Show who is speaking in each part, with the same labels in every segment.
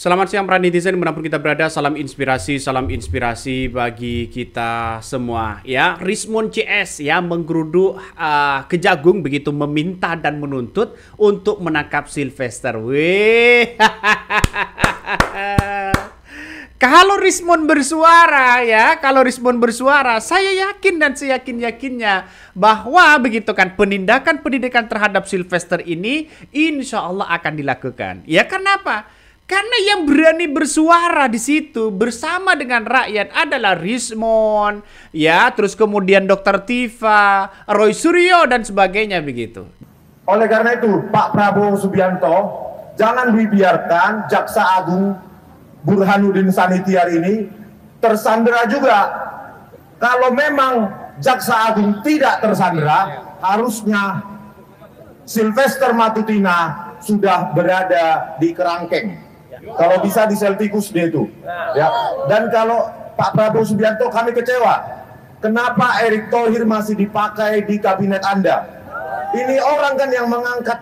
Speaker 1: Selamat siang para netizen dimanapun kita berada, salam inspirasi bagi kita semua ya. Rismond CS ya menggeruduk Kejagung begitu meminta dan menuntut untuk menangkap Sylvester. Weh. Kalau Rismond bersuara ya, saya yakin dan seyakin-yakinnya bahwa begitu kan penindakan terhadap Sylvester ini insya Allah akan dilakukan. Ya kenapa? Karena yang berani bersuara di situ bersama dengan rakyat adalah Rismond, ya, terus kemudian Dr. Tifa, Roy Suryo dan sebagainya begitu.
Speaker 2: Oleh karena itu, Pak Prabowo Subianto, jangan dibiarkan Jaksa Agung Burhanuddin Sanitiar ini tersandera juga. Kalau memang Jaksa Agung tidak tersandera, harusnya Sylvester Matutina sudah berada di kerangkeng. Kalau bisa di Celticus dia itu. Ya. Dan kalau Pak Prabowo Subianto, kami kecewa. Kenapa Erick Thohir masih dipakai di kabinet Anda? Ini orang kan yang mengangkat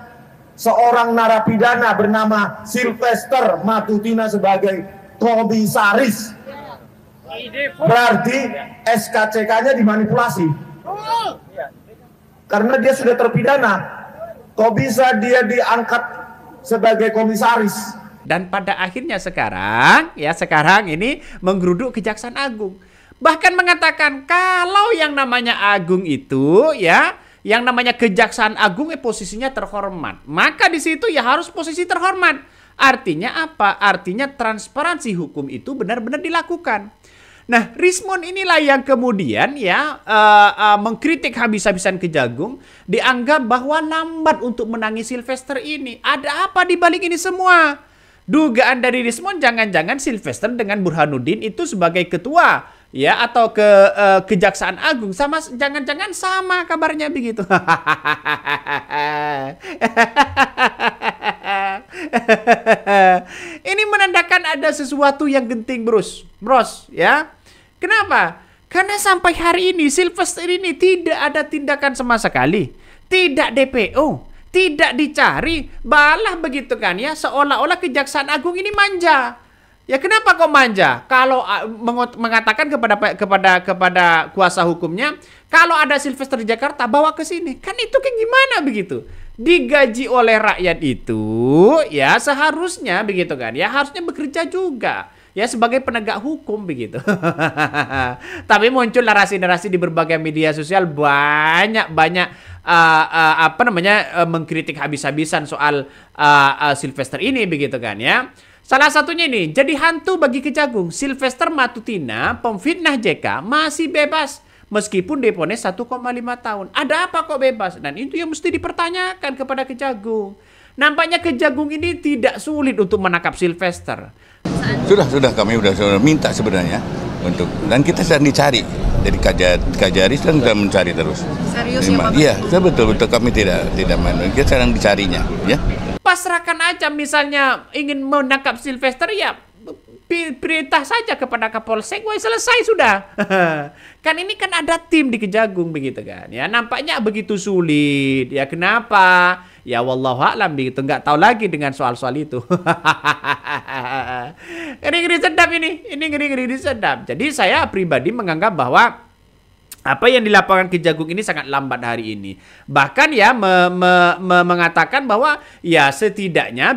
Speaker 2: seorang narapidana bernama Sylvester Matutina sebagai komisaris. Berarti SKCK-nya dimanipulasi. Karena dia sudah terpidana. Kok bisa dia diangkat sebagai komisaris?
Speaker 1: Dan pada akhirnya sekarang ini menggeruduk Kejaksaan Agung. Bahkan mengatakan kalau yang namanya Agung itu ya, yang namanya Kejaksaan Agung posisinya terhormat. Maka di situ ya harus posisi terhormat. Artinya apa? Artinya transparansi hukum itu benar-benar dilakukan. Nah, Rismond inilah yang kemudian ya mengkritik habis-habisan Kejagung, dianggap bahwa lambat untuk menangis Sylvester ini. Ada apa di balik ini semua? Dugaan dari Rismond jangan-jangan Sylvester dengan Burhanuddin itu sebagai ketua ya atau Kejaksaan Agung sama, jangan-jangan sama kabarnya begitu. Ini menandakan ada sesuatu yang genting bros ya. Kenapa? Karena sampai hari ini Sylvester ini tidak ada tindakan sama sekali, tidak DPO, tidak dicari, balah begitu kan ya, seolah-olah Kejaksaan Agung ini manja. Ya kenapa kok manja? Kalau mengatakan kepada kuasa hukumnya, kalau ada Sylvester di Jakarta bawa ke sini. Kan itu kayak gimana begitu? Digaji oleh rakyat itu ya seharusnya begitu kan ya, harusnya bekerja juga ya sebagai penegak hukum begitu. Tapi muncul narasi-narasi di berbagai media sosial banyak mengkritik habis-habisan soal Sylvester ini begitu kan ya. Salah satunya ini, jadi hantu bagi Kejagung. Sylvester Matutina, pemfitnah JK masih bebas meskipun diponis 1,5 tahun. Ada apa kok bebas? Dan itu yang mesti dipertanyakan kepada Kejagung. Nampaknya Kejagung ini tidak sulit untuk menangkap Sylvester.
Speaker 3: Sudah kami sudah minta sebenarnya untuk, dan kita sedang dicari. Jadi Kajaris kan kita mencari terus.
Speaker 4: Serius ya Pak?
Speaker 3: Iya, betul kami tidak main. Kita sedang dicarinya, ya.
Speaker 1: Pasrahkan aja misalnya ingin menangkap Sylvester ya perintah saja kepada Kapolsek, wah selesai sudah. Kan ini kan ada tim di Kejagung begitu kan. Ya nampaknya begitu sulit. Ya kenapa? Ya wallahu a'lam begitu, nggak tahu lagi dengan soal-soal itu. Ngeri-ngeri sedap ini ngeri-ngeri sedap. Jadi saya pribadi menganggap bahwa apa yang dilaporkan Kejagung ini sangat lambat hari ini. Bahkan ya mengatakan bahwa ya setidaknya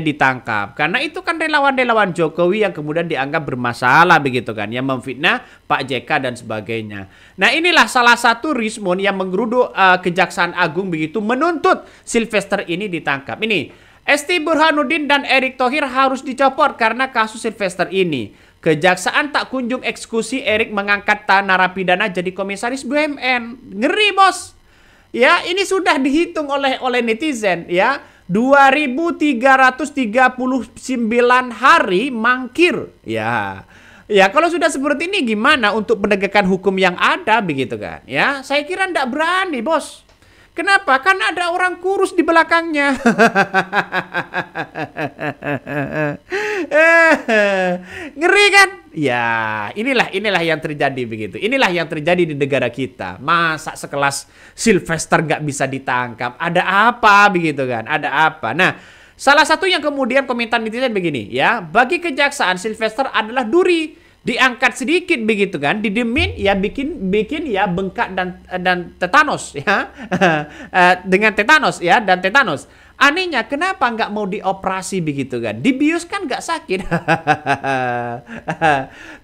Speaker 1: ditangkap. Karena itu kan relawan-relawan Jokowi yang kemudian dianggap bermasalah begitu kan. Yang memfitnah Pak JK dan sebagainya. Nah inilah salah satu Rismond yang menggeruduk Kejaksaan Agung begitu menuntut Sylvester ini ditangkap. Ini ST Burhanuddin dan Erick Thohir harus dicopot karena kasus Sylvester ini. Kejaksaan tak kunjung eksekusi Erick mengangkat narapidana jadi komisaris BUMN. Ngeri bos. Ya ini sudah dihitung oleh netizen ya. 2.339 hari mangkir. Ya kalau sudah seperti ini gimana untuk penegakan hukum yang ada begitu kan. Ya saya kira ndak berani bos. Kenapa? Karena ada orang kurus di belakangnya. Ngeri kan? Ya, inilah yang terjadi begitu. Inilah yang terjadi di negara kita. Masa sekelas Sylvester nggak bisa ditangkap? Ada apa begitu kan? Ada apa? Nah, Salah satu yang kemudian komentar netizen begini ya, bagi kejaksaan Sylvester adalah duri, diangkat sedikit begitu kan, didemin ya bikin ya bengkak dan tetanos ya. Dengan tetanos ya dan tetanos. Anehnya kenapa nggak mau dioperasi begitu kan? Dibius kan nggak sakit.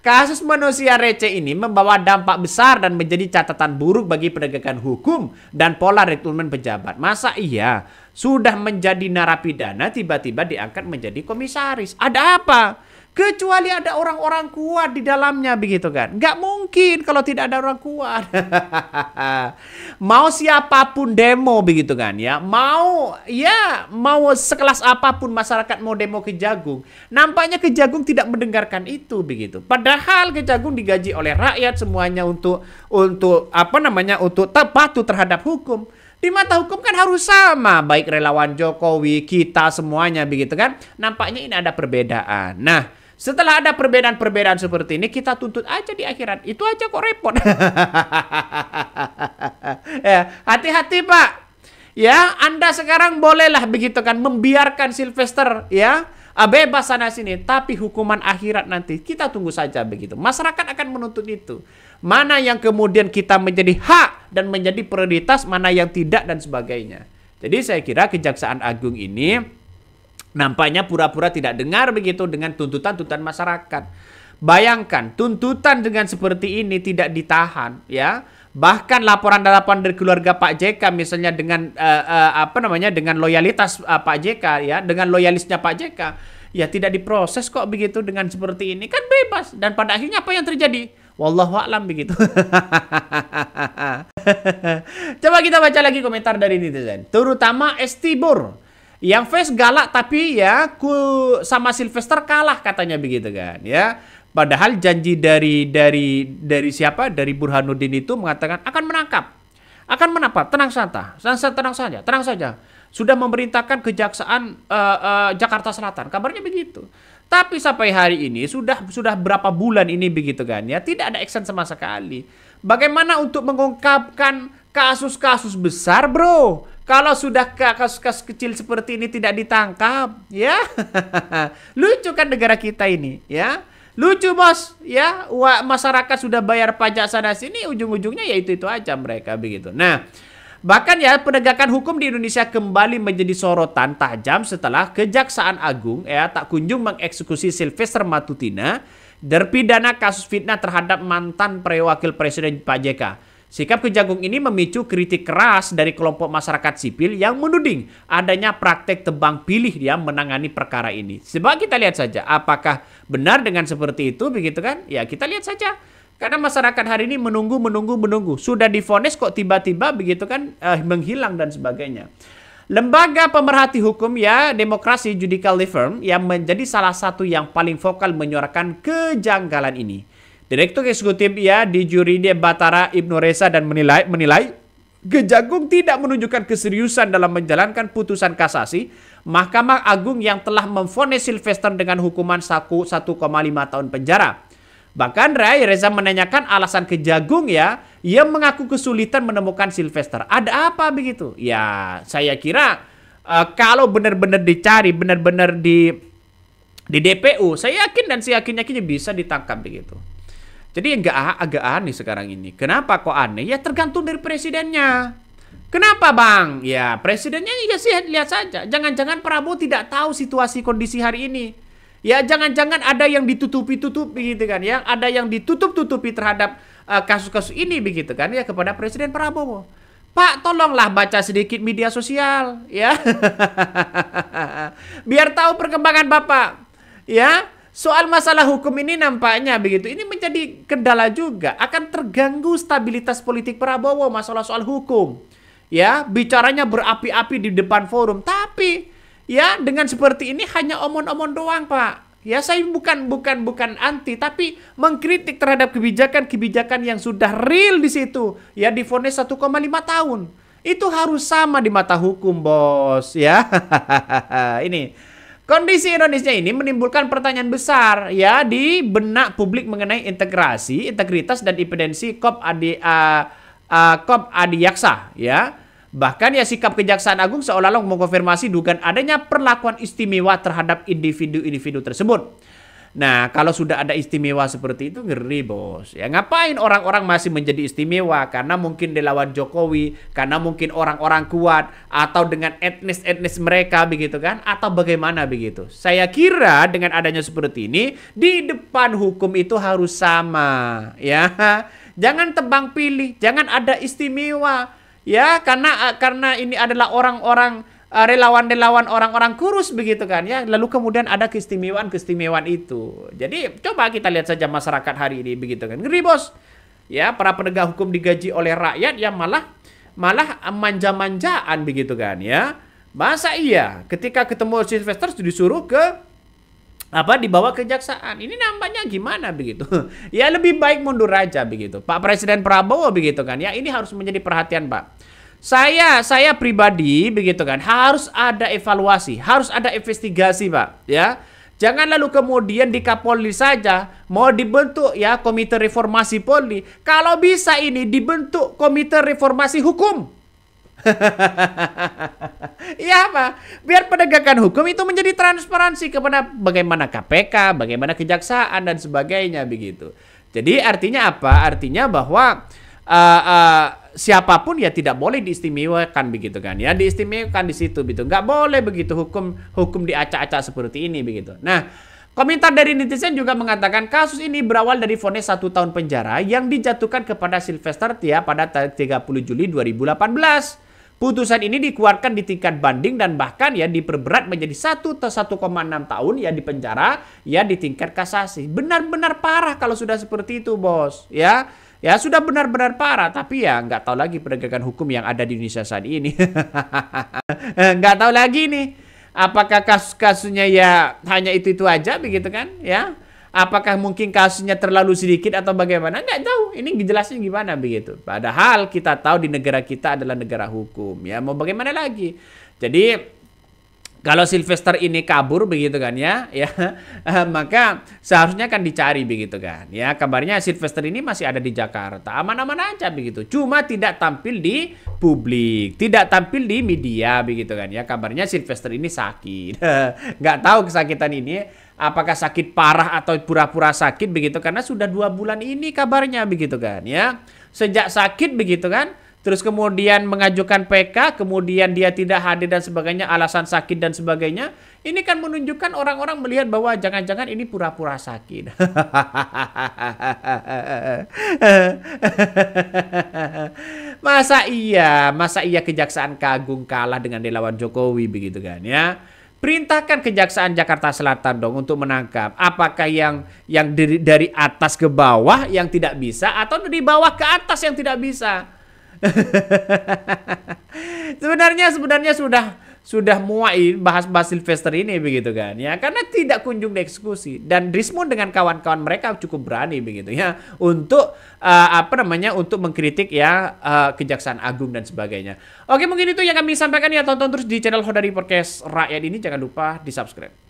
Speaker 1: Kasus manusia receh ini membawa dampak besar dan menjadi catatan buruk bagi penegakan hukum dan pola rekrutmen pejabat. Masa iya sudah menjadi narapidana tiba-tiba diangkat menjadi komisaris? Ada apa? Kecuali ada orang-orang kuat di dalamnya begitu kan. Nggak mungkin kalau tidak ada orang kuat. Mau siapapun demo begitu kan ya. Mau sekelas apapun masyarakat mau demo Kejagung. Nampaknya Kejagung tidak mendengarkan itu begitu. Padahal Kejagung digaji oleh rakyat semuanya untuk patuh terhadap hukum. Di mata hukum kan harus sama, baik relawan Jokowi, kita semuanya begitu kan. Nampaknya ini ada perbedaan. Nah, setelah ada perbedaan-perbedaan seperti ini, kita tuntut aja di akhirat. Itu aja kok repot. Ya, hati-hati Pak. Ya, Anda sekarang bolehlah begitu kan membiarkan Sylvester ya bebas sana sini, tapi hukuman akhirat nanti kita tunggu saja begitu. Masyarakat akan menuntut itu. Mana yang kemudian kita menjadi hak dan menjadi prioritas, mana yang tidak dan sebagainya. Jadi saya kira Kejaksaan Agung ini nampaknya pura-pura tidak dengar begitu dengan tuntutan-tuntutan masyarakat. Bayangkan tuntutan dengan seperti ini tidak ditahan ya. Bahkan laporan-laporan dari keluarga Pak JK misalnya dengan dengan loyalitas Pak JK ya, dengan loyalisnya Pak JK ya tidak diproses kok begitu dengan seperti ini. Kan bebas dan pada akhirnya apa yang terjadi? Wallahu a'lam begitu. Coba kita baca lagi komentar dari netizen. Terutama Estibur yang face galak tapi ya sama Sylvester kalah katanya begitu kan ya. Padahal janji dari siapa? Dari Burhanuddin itu mengatakan akan menangkap. Tenang saja. Sudah memerintahkan Kejaksaan Jakarta Selatan. Kabarnya begitu. Tapi sampai hari ini sudah berapa bulan ini begitu kan ya, tidak ada action sama sekali. Bagaimana untuk mengungkapkan kasus-kasus besar, bro? Kalau sudah kasus-kasus kecil seperti ini tidak ditangkap, ya. Lucu kan negara kita ini, ya. Lucu bos, ya. Masyarakat sudah bayar pajak sana sini, ujung-ujungnya ya itu aja mereka begitu. Nah, bahkan ya penegakan hukum di Indonesia kembali menjadi sorotan tajam setelah Kejaksaan Agung ya tak kunjung mengeksekusi Sylvester Matutina, terpidana kasus fitnah terhadap mantan wakil presiden Pak JK. Sikap Kejagung ini memicu kritik keras dari kelompok masyarakat sipil yang menuding adanya praktek tebang pilih yang menangani perkara ini. Sebab kita lihat saja apakah benar dengan seperti itu begitu kan? Ya kita lihat saja. Karena masyarakat hari ini menunggu. Sudah divonis kok tiba-tiba begitu kan menghilang dan sebagainya. Lembaga pemerhati hukum ya Demokrasi Judicial Firm yang menjadi salah satu yang paling vokal menyuarakan kejanggalan ini. Direktur Eksekutif ya di Juride Batara Ibnu Reza dan menilai Kejagung tidak menunjukkan keseriusan dalam menjalankan putusan kasasi Mahkamah Agung yang telah memvonis Sylvester dengan hukuman 1,5 tahun penjara. Bahkan Reza menanyakan alasan Kejagung ya, ia mengaku kesulitan menemukan Sylvester. Ada apa begitu? Ya, saya kira kalau benar-benar dicari, benar-benar di DPU, saya yakin dan saya yakin bisa ditangkap begitu. Jadi agak aneh sekarang ini. Kenapa kok aneh? Ya tergantung dari presidennya. Kenapa bang? Ya presidennya juga sih lihat saja. Jangan-jangan Prabowo tidak tahu situasi kondisi hari ini. Ya jangan-jangan ada yang ditutupi-tutupi gitu kan ya, ada yang ditutup-tutupi terhadap kasus-kasus ini begitu kan ya kepada Presiden Prabowo. Pak, tolonglah baca sedikit media sosial ya. Biar tahu perkembangan Bapak. Ya, soal masalah hukum ini nampaknya begitu. Ini menjadi kendala juga, akan terganggu stabilitas politik Prabowo masalah soal hukum. Ya, bicaranya berapi-api di depan forum, tapi ya, dengan seperti ini hanya omong-omong doang, Pak. Ya, saya bukan anti, tapi mengkritik terhadap kebijakan yang sudah real di situ. Ya, divonis 1,5 tahun. Itu harus sama di mata hukum, bos. Ya, ini kondisi Indonesia ini menimbulkan pertanyaan besar ya di benak publik mengenai integritas dan independensi Kop Adi Yaksa, ya. Bahkan ya sikap Kejaksaan Agung seolah-olah mengkonfirmasi dugaan adanya perlakuan istimewa terhadap individu-individu tersebut. Nah, kalau sudah ada istimewa seperti itu, ngeri bos. Ya ngapain orang-orang masih menjadi istimewa? Karena mungkin dilawan Jokowi, karena mungkin orang-orang kuat, atau dengan etnis-etnis mereka begitu kan? Atau bagaimana begitu? Saya kira dengan adanya seperti ini, di depan hukum itu harus sama. Ya, jangan tebang pilih, jangan ada istimewa. Ya, karena ini adalah orang-orang relawan-relawan orang-orang kurus begitu kan ya, lalu kemudian ada keistimewaan itu. Jadi coba kita lihat saja masyarakat hari ini begitu kan, ngeri bos ya, para penegak hukum digaji oleh rakyat yang malah manja-manjaan begitu kan ya. Masa iya ketika ketemu Sylvester disuruh ke dibawa kejaksaan, ini nampaknya gimana begitu. Ya lebih baik mundur aja begitu Pak Presiden Prabowo begitu kan ya. Ini harus menjadi perhatian Pak. Saya pribadi begitu kan, harus ada evaluasi, harus ada investigasi Pak ya. Jangan lalu kemudian di Kapolri saja mau dibentuk ya komite reformasi Polri, kalau bisa ini dibentuk komite reformasi hukum. Iya Pak, biar penegakan hukum itu menjadi transparansi kepada bagaimana KPK, bagaimana kejaksaan dan sebagainya begitu. Jadi artinya apa? Artinya bahwa siapapun ya tidak boleh diistimewakan begitu kan ya, diistimewakan di situ gitu, nggak boleh begitu hukum diacak-acak seperti ini begitu. Nah, komentar dari netizen juga mengatakan kasus ini berawal dari vonis 1 tahun penjara yang dijatuhkan kepada Sylvester Tia pada 30 Juli 2018. Putusan ini dikeluarkan di tingkat banding dan bahkan ya diperberat menjadi 1 atau 1,6 tahun ya di penjara ya di tingkat kasasi. Benar-benar parah kalau sudah seperti itu bos ya. Ya sudah benar-benar parah, tapi ya nggak tahu lagi penegakan hukum yang ada di Indonesia saat ini. Nggak tahu lagi nih, apakah kasus-kasusnya ya hanya itu aja begitu kan? Ya, apakah mungkin kasusnya terlalu sedikit atau bagaimana? Nggak tahu. Ini dijelasin gimana begitu. Padahal kita tahu di negara kita adalah negara hukum. Ya mau bagaimana lagi? Jadi kalau Sylvester ini kabur begitu kan ya, maka seharusnya kan dicari begitu kan ya. Kabarnya Sylvester ini masih ada di Jakarta, aman-aman aja begitu. Cuma tidak tampil di publik, tidak tampil di media begitu kan ya. Kabarnya Sylvester ini sakit, nggak tahu kesakitan ini apakah sakit parah atau pura-pura sakit begitu, karena sudah 2 bulan ini kabarnya begitu kan ya. Sejak sakit begitu kan. Terus kemudian mengajukan PK, kemudian dia tidak hadir dan sebagainya, alasan sakit dan sebagainya. Ini kan menunjukkan orang-orang melihat bahwa jangan-jangan ini pura-pura sakit. Masa iya Kejaksaan Agung kalah dengan relawan Jokowi begitu kan ya. Perintahkan Kejaksaan Jakarta Selatan dong untuk menangkap. Apakah yang dari atas ke bawah yang tidak bisa atau dari bawah ke atas yang tidak bisa? sebenarnya sudah muai bahas Sylvester ini begitu kan ya, karena tidak kunjung dieksekusi dan Rismond dengan kawan-kawan mereka cukup berani begitu ya untuk untuk mengkritik ya Kejaksaan Agung dan sebagainya. Oke, mungkin itu yang kami sampaikan ya, tonton terus di channel Hodari Podcast Rakyat ini, jangan lupa di subscribe.